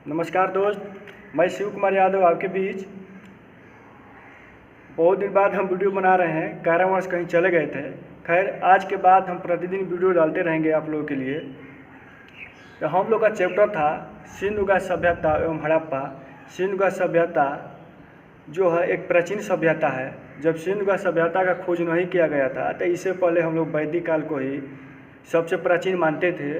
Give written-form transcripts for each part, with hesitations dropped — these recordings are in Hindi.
नमस्कार दोस्त, मैं शिव कुमार यादव आपके बीच। बहुत दिन बाद हम वीडियो बना रहे हैं, कारणवश कहीं चले गए थे। खैर, आज के बाद हम प्रतिदिन वीडियो डालते रहेंगे आप लोगों के लिए। तो हम लोग का चैप्टर था सिंधु घाटी सभ्यता एवं हड़प्पा। सिंधु घाटी सभ्यता जो है एक प्राचीन सभ्यता है। जब सिंधु घाटी सभ्यता का खोज नहीं किया गया था तो इससे पहले हम लोग वैदिक काल को ही सबसे प्राचीन मानते थे।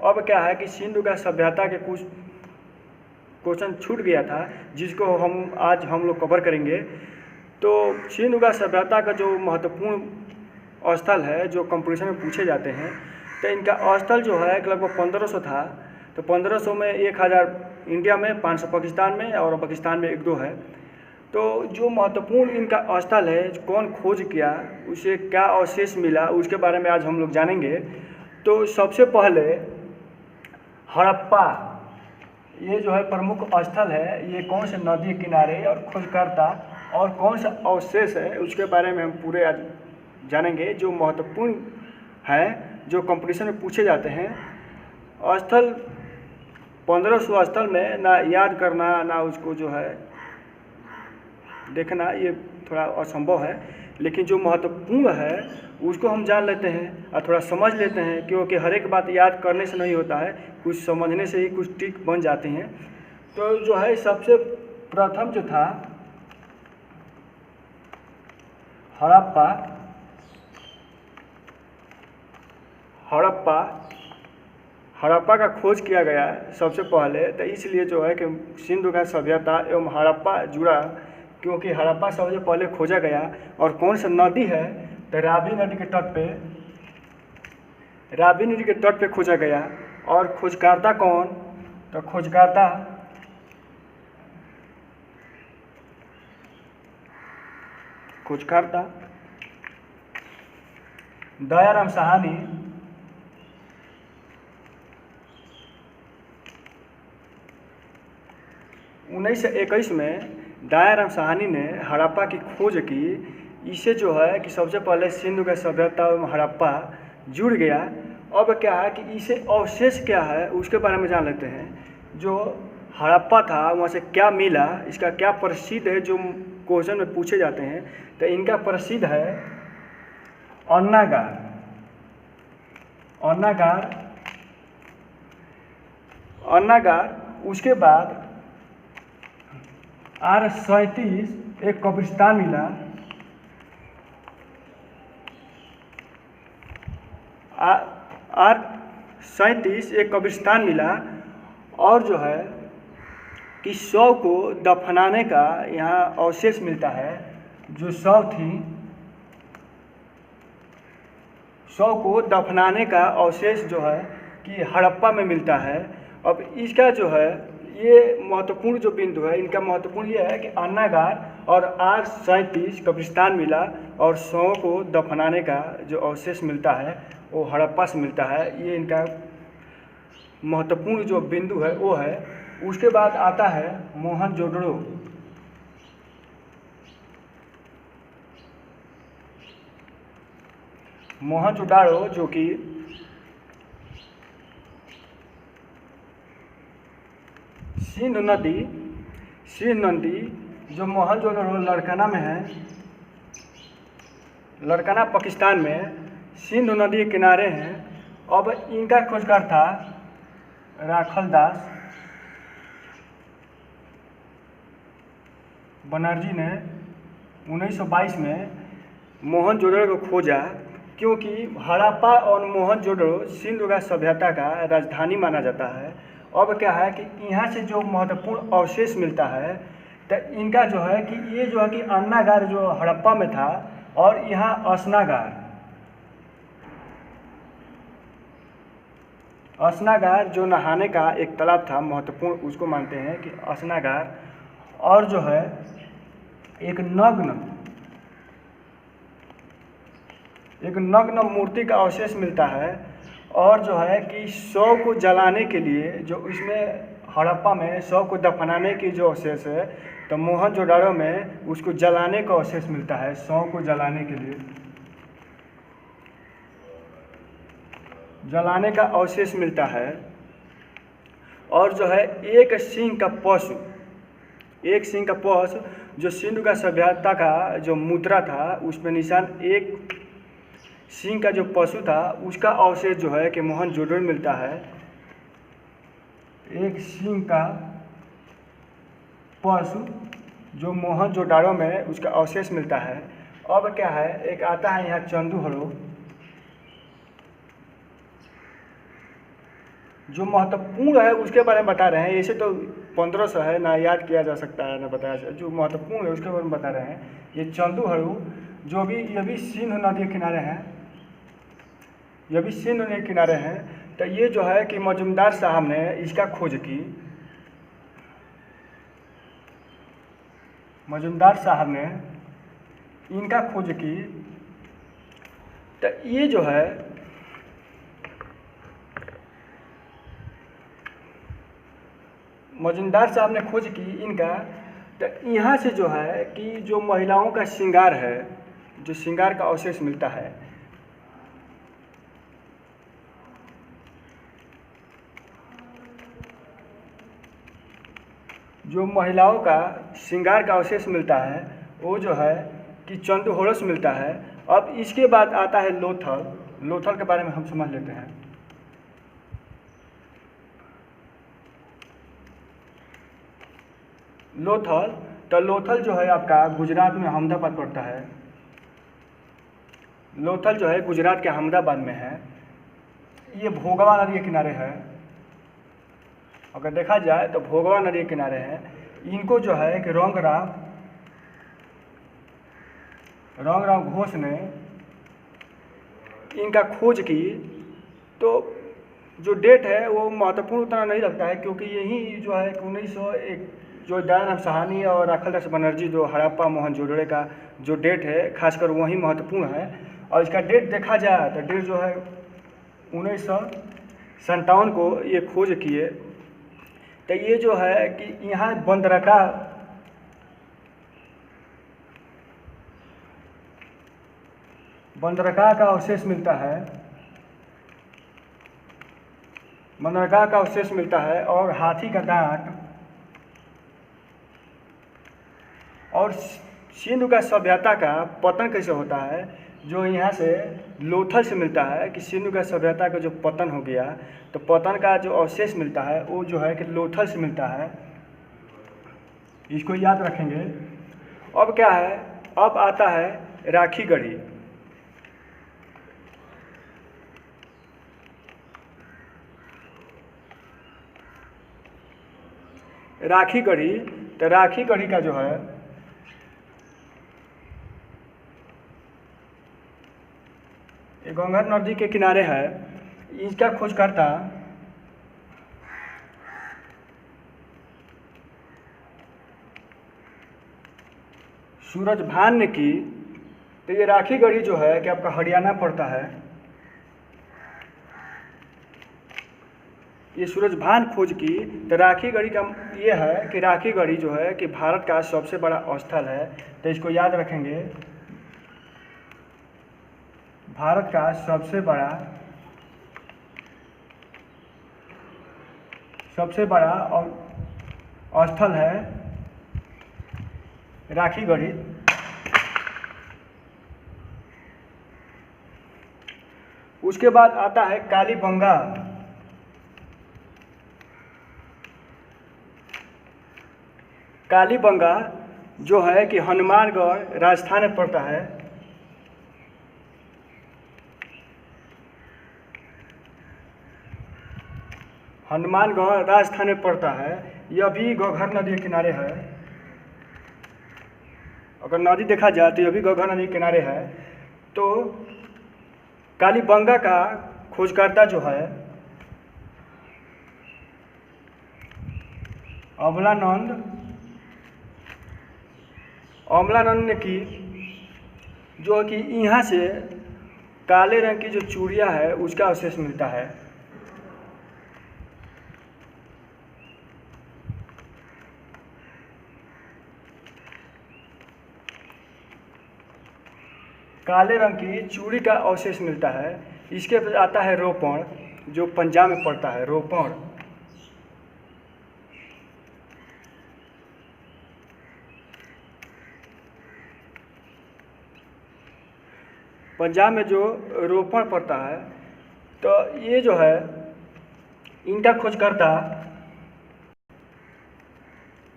अब क्या है कि सिंधु घाटी सभ्यता के कुछ क्वेश्चन छूट गया था जिसको आज हम लोग कवर करेंगे। तो सिंधु घाटी सभ्यता का जो महत्वपूर्ण स्थल है जो कंपटीशन में पूछे जाते हैं, तो इनका स्थल जो है लगभग 1500 था। तो 1500 में 1000 इंडिया में, 500 पाकिस्तान में और पाकिस्तान में 1-2 है। तो जो महत्वपूर्ण इनका स्थल है, कौन खोज किया, उसे क्या अवशेष मिला, उसके बारे में आज हम लोग जानेंगे। तो सबसे पहले हड़प्पा, ये जो है प्रमुख स्थल है, ये कौन से नदी किनारे और खोजकर्ता और कौन सा अवशेष है उसके बारे में हम पूरे आज जानेंगे। जो महत्वपूर्ण है, जो कंपटीशन में पूछे जाते हैं। स्थल 1500 स्थल में ना याद करना ना उसको जो है देखना, ये थोड़ा असंभव है। लेकिन जो महत्वपूर्ण है उसको हम जान लेते हैं और थोड़ा समझ लेते हैं, क्योंकि हर एक बात याद करने से नहीं होता है, कुछ समझने से ही कुछ ट्रिक बन जाती हैं। तो जो है सबसे प्रथम जो था हड़प्पा हड़प्पा का खोज किया गया सबसे पहले। तो इसलिए जो है कि सिंधु घाटी सभ्यता एवं हड़प्पा जुड़ा, क्योंकि हड़प्पा सबसे पहले खोजा गया। और कौन सा नदी है, तो रावी नदी के तट पे खोजा गया। और खोजकर्ता कौन, तो खोजकर्ता दयाराम साहनी। 1921 में दयाराम साहनी ने हड़प्पा की खोज की। इसे जो है कि सबसे पहले सिंधु घाटी सभ्यता और हड़प्पा जुड़ गया। अब क्या है कि इसे अवशेष क्या है उसके बारे में जान लेते हैं। जो हड़प्पा था वहाँ से क्या मिला, इसका क्या प्रसिद्ध है, जो क्वेश्चन में पूछे जाते हैं। तो इनका प्रसिद्ध है अन्नागार। उसके बाद R37 एक कब्रिस्तान मिला। R37 एक कब्रिस्तान मिला। और जो है कि शव को दफनाने का यहाँ अवशेष मिलता है। जो शव को दफनाने का अवशेष जो है कि हड़प्पा में मिलता है। अब इसका जो है ये महत्वपूर्ण जो बिंदु है, इनका महत्वपूर्ण ये है कि अन्नागार और R37 कब्रिस्तान मिला और शवों को दफनाने का जो अवशेष मिलता है वो हड़प्पा से मिलता है। ये इनका महत्वपूर्ण जो बिंदु है वो है। उसके बाद आता है मोहनजोदाड़ो, जो कि सिंध नदी जो मोहनजोदाड़ो लड़काना में है, लड़काना पाकिस्तान में सिंधु नदी के किनारे हैं। अब इनका खोजकर्ता राखलदास बनर्जी ने 1922 में मोहनजोदड़ो को खोजा, क्योंकि हड़प्पा और मोहनजोदड़ो सिंधु घाटी सभ्यता का राजधानी माना जाता है। अब क्या है कि यहाँ से जो महत्वपूर्ण अवशेष मिलता है, तो इनका जो है कि ये जो है कि अन्नागार जो हड़प्पा में था और यहाँ अस्नागार जो नहाने का एक तालाब था महत्वपूर्ण, उसको मानते हैं कि अस्नागार। और जो है एक नग्न मूर्ति का अवशेष मिलता है। और जो है कि शव को जलाने के लिए, जो इसमें हड़प्पा में शव को दफनाने की जो अवशेष है, तो मोहनजोदाड़ो में उसको जलाने का अवशेष मिलता है। शव को जलाने के लिए जलाने का अवशेष मिलता है। और जो है एक सींग का पशु, एक सींग का पशु जो सिंधु का सभ्यता का जो मुद्रा था उसमें निशान एक सींग का जो पशु था उसका अवशेष जो है कि मोहनजोदड़ो में मिलता है। एक सींग का पशु जो मोहनजोदड़ो में उसका अवशेष मिलता है। अब क्या है, एक आता है यहाँ चंदूहड़ो जो महत्वपूर्ण है उसके बारे में बता रहे हैं। ऐसे तो 1500 है, ना याद किया जा सकता है ना बताया, जो महत्वपूर्ण है उसके बारे में बता रहे हैं। ये चंदूहड़ो जो भी ये भी सिंधु नदी के किनारे हैं, ये भी सिंधु नदी के किनारे हैं। तो ये जो है कि मजूमदार साहब ने इसका खोज की, मजूमदार साहब ने इनका खोज की। तो ये जो है मजूमदार साहब ने खोज की इनका। तो यहाँ से जो है कि जो महिलाओं का श्रृंगार है, जो श्रृंगार का अवशेष मिलता है, जो महिलाओं का श्रृंगार का अवशेष मिलता है वो जो है कि चंदूहड़ो से मिलता है। अब इसके बाद आता है लोथल। लोथल के बारे में हम समझ लेते हैं। लोथल, तो लोथल जो है आपका गुजरात में अहमदाबाद पड़ता है। लोथल जो है गुजरात के अहमदाबाद में है। ये भोगवा नदी के किनारे है। अगर देखा जाए तो भोगवा नदी के किनारे है। इनको जो है कि रंगराव घोष ने इनका खोज की। तो जो डेट है वो महत्वपूर्ण उतना नहीं लगता है, क्योंकि यही जो है 1901 जो दयानंद साहनी और राखालदास बनर्जी जो हड़प्पा मोहनजोदड़ो का जो डेट है खासकर वही महत्वपूर्ण है। और इसका डेट देखा जाए तो डेट जो है 1957 को ये खोज किए। तो ये जो है कि यहाँ बंदरगाह का अवशेष मिलता है, बंदरगाह का अवशेष मिलता है और हाथी का दांत। और सिंधु का सभ्यता का पतन कैसे होता है, जो यहाँ से लोथल से मिलता है कि सिंधु का सभ्यता का जो पतन हो गया, तो पतन का जो अवशेष मिलता है वो जो है कि लोथल से मिलता है। इसको याद रखेंगे। अब क्या है, अब आता है राखीगढ़ी। राखीगढ़ी, तो राखीगढ़ी का जो है गंगा नदी के किनारे है। इसका खोजकर्ता सूरजभान ने की। तो ये राखीगढ़ी जो है कि आपका हरियाणा पड़ता है। ये सूरजभान खोज की। तो राखीगढ़ी का ये है कि राखीगढ़ी जो है कि भारत का सबसे बड़ा स्थल है। तो इसको याद रखेंगे, भारत का सबसे बड़ा और स्थल है राखीगढ़ी। उसके बाद आता है कालीबंगा। कालीबंगा जो है कि हनुमानगढ़ राजस्थान में पड़ता है। हनुमानगढ़ राजस्थान में पड़ता है। यह भी घग्गर नदी के किनारे है। अगर नदी देखा जाए तो यह भी घग्गर नदी के किनारे है। तो कालीबंगा का खोजकर्ता जो है अमलानंद ने की, जो कि यहाँ से काले रंग की जो चूड़ियाँ है उसका अवशेष मिलता है। काले रंग की चूड़ी का अवशेष मिलता है। इसके बाद आता है रोपण, जो पंजाब में पड़ता है। रोपण पंजाब में जो रोपण पड़ता है, तो ये जो है इनका खोजकर्ता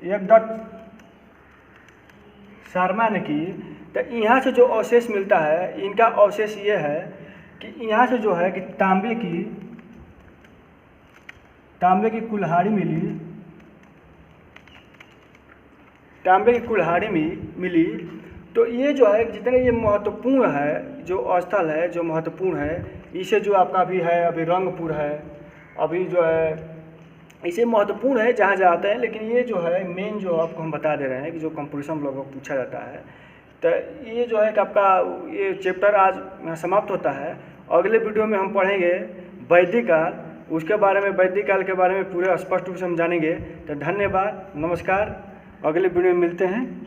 एकदत्त शर्मा ने की। तो यहाँ से जो अवशेष मिलता है, इनका अवशेष ये है कि यहाँ से जो है कि तांबे की कुल्हाड़ी मिली। तो ये जो है जितने ये महत्वपूर्ण है, जो स्थल है जो महत्वपूर्ण है, इसे जो आपका अभी है, अभी रंगपुर है, अभी जो है इसे महत्वपूर्ण है जहाँ जाते हैं। लेकिन ये जो है मेन जो आपको हम बता दे रहे हैं कि जो कंपटीशन लोगों को पूछा जाता है, तो ये जो है कि आपका ये चैप्टर आज यहाँ समाप्त होता है। अगले वीडियो में हम पढ़ेंगे वैदिक काल, उसके बारे में, वैदिक काल के बारे में पूरे स्पष्ट रूप से हम जानेंगे। तो धन्यवाद, नमस्कार, अगले वीडियो में मिलते हैं।